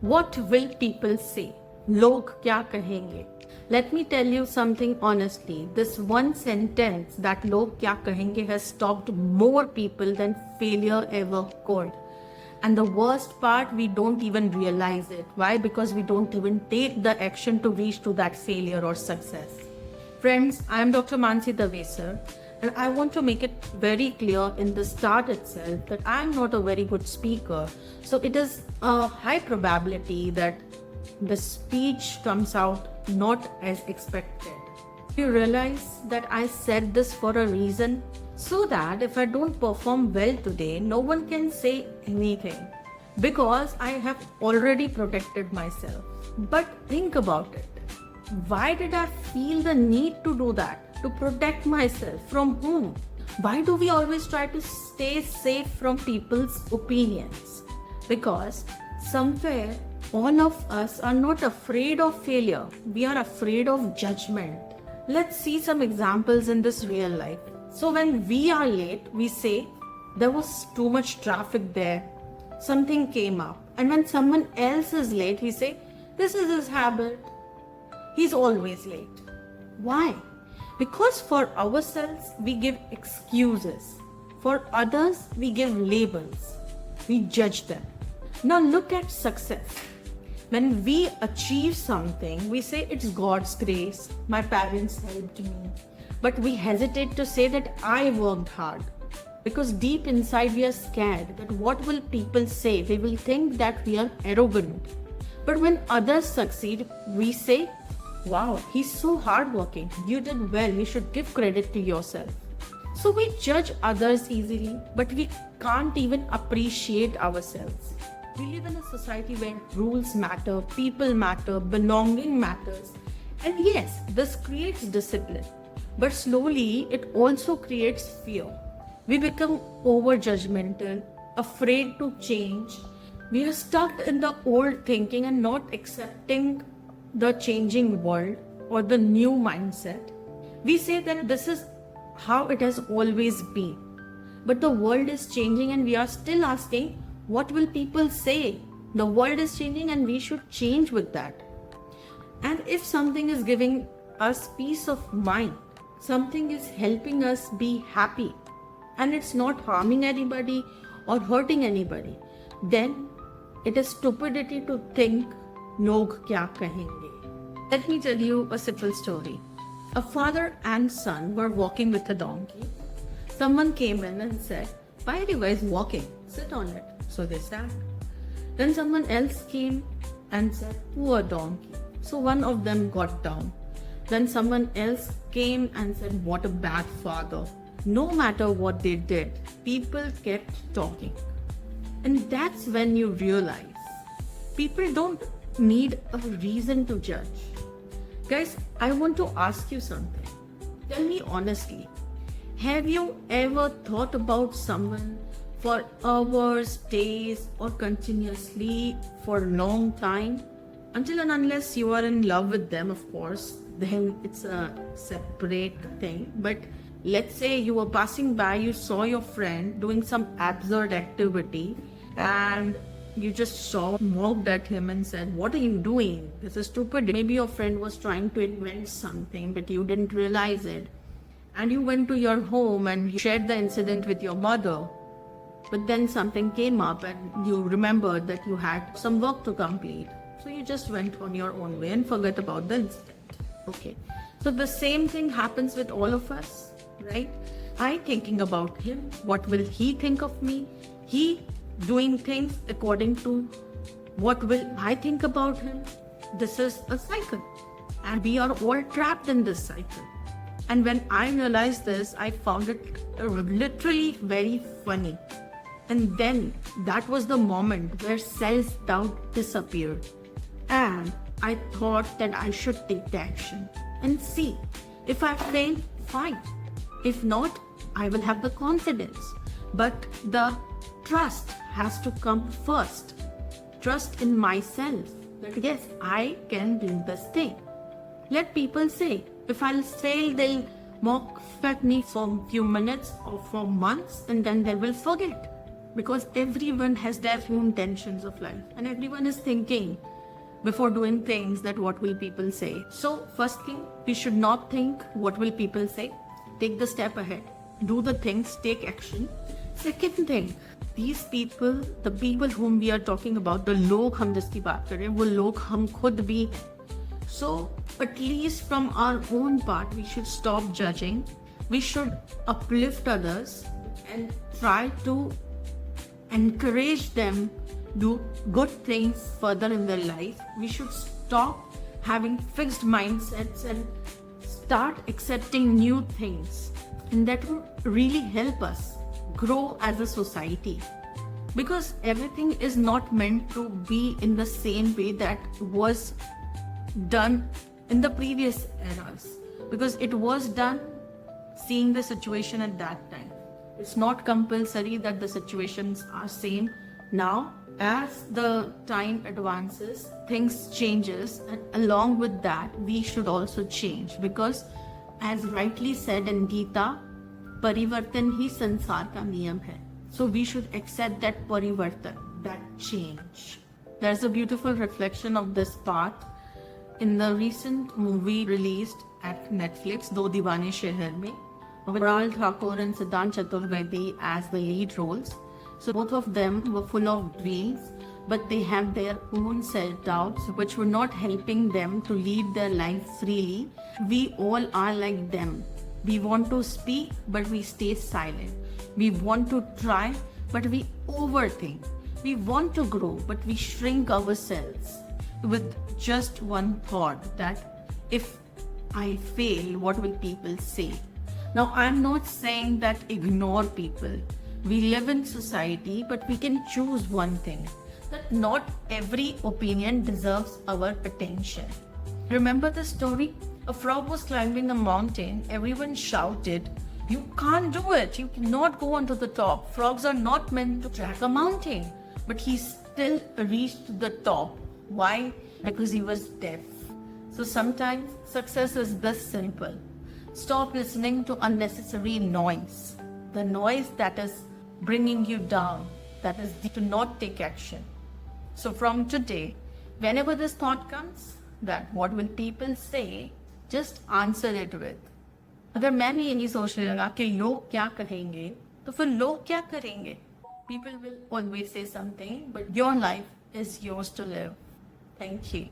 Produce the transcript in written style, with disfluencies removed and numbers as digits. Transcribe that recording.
What will people say? Log kya kahenge? Let me tell you something honestly. This one sentence that log kya kahenge has stopped more people than failure ever could. And the worst part, we don't even realize it. Why? Because we don't even take the action to reach to that failure or success. Friends, I am Dr. Mansi Davesar, and I want to make it very clear in the start itself that I am not a very good speaker. So it is a high probability that the speech comes out not as expected. You realize that I said this for a reason so that if I don't perform well today, no one can say anything because I have already protected myself. But think about it. Why did I feel the need to do that? To protect myself from whom? Why do we always try to stay safe from people's opinions? Because somewhere all of us are not afraid of failure. We are afraid of judgment. Let's see some examples in this real life. So when we are late, we say there was too much traffic there. Something came up. And when someone else is late, we say this is his habit. He's always late. Why? Because for ourselves, we give excuses. For others, we give labels. We judge them. Now look at success. When we achieve something, we say it's God's grace. My parents helped me. But we hesitate to say that I worked hard. Because deep inside we are scared that what will people say? They will think that we are arrogant. But when others succeed, we say, wow, he's so hardworking. You did well. You should give credit to yourself. So we judge others easily, but we can't even appreciate ourselves. We live in a society where rules matter, people matter, belonging matters. And yes, this creates discipline. But slowly, it also creates fear. We become over-judgmental, afraid to change. We are stuck in the old thinking and not accepting the changing world or the new mindset. We say that this is how it has always been. But the world is changing and we are still asking, what will people say? The world is changing and we should change with that. And if something is giving us peace of mind, something is helping us be happy, and it's not harming anybody or hurting anybody, then it is stupidity to think log kya kahenge. Let me tell you a simple story. A father and son were walking with a donkey. Someone came in and said, why are you guys walking? Sit on it. So they sat. Then someone else came and said, poor donkey. So one of them got down. Then someone else came and said, what a bad father. No matter what they did, people kept talking. And that's when you realize people don't need a reason to judge. Guys, I want to ask you something. Tell me honestly, have you ever thought about someone for hours, days, or continuously for a long time? Until and unless you are in love with them, of course, then it's a separate thing. But let's say you were passing by, you saw your friend doing some absurd activity and you just mocked at him and said, what are you doing? This is stupid. Maybe your friend was trying to invent something, but you didn't realize it. And you went to your home and you shared the incident with your mother. But then something came up and you remembered that you had some work to complete. So you just went on your own way and forgot about the incident. Okay. So the same thing happens with all of us, right? I thinking about him. What will he think of me? He doing things according to what will I think about him. This is a cycle. And we are all trapped in this cycle. And when I realized this, I found it literally very funny. And then that was the moment where self-doubt disappeared. And I thought that I should take the action and see. If I fail, fine. If not, I will have the confidence. But the trust has to come first. Trust in myself that yes, I can do this thing. Let people say, if I'll fail, they'll mock at me for a few minutes or for months and then they will forget. because everyone has their own tensions of life and everyone is thinking before doing things that what will people say. So first thing, we should not think what will people say. Take the step ahead, do the things, take action. Second thing, these people, the people whom we are talking about, the log हम जिसकी बात कर रहे हैं, वो लोग हम खुद भी हैं. So at least from our own part, we should stop judging. We should uplift others and try to encourage them do good things further in their life. We should stop having fixed mindsets and start accepting new things, and that will really help us grow as a society, because everything is not meant to be in the same way that was done in the previous eras, because it was done seeing the situation at that time. It's not compulsory that the situations are same now. As the time advances, things changes, and along with that we should also change, because as rightly said in Gita, परिवर्तन ही संसार का नियम है. So we should accept that परिवर्तन, that change. There's a beautiful reflection of this part in the recent movie released at Netflix, Do Deewane Shehar Mein, Viral Thakur and Siddhant Chaturvedi as the lead roles. So both of them were full of dreams, but they have their own self-doubts which were not helping them to lead their life freely. We all are like them. We want to speak, but we stay silent. We want to try, but we overthink. We want to grow, but we shrink ourselves with just one thought that if I fail, what will people say? Now, I'm not saying that ignore people. We live in society, but we can choose one thing, that not every opinion deserves our attention. Remember the story? A frog was climbing a mountain. Everyone shouted, "You can't do it. You cannot go onto the top. Frogs are not meant to track a mountain." But he still reached the top. Why? Because he was deaf. So sometimes success is this simple. Stop listening to unnecessary noise. The noise that is bringing you down, that is to not take action. So from today, whenever this thought comes that what will people say, just answer it with, अगर मैं भी यही सोचने लगा कि लोग क्या कहेंगे, तो फिर लोग क्या करेंगे? People will always say something, but your life is yours to live. Thank you.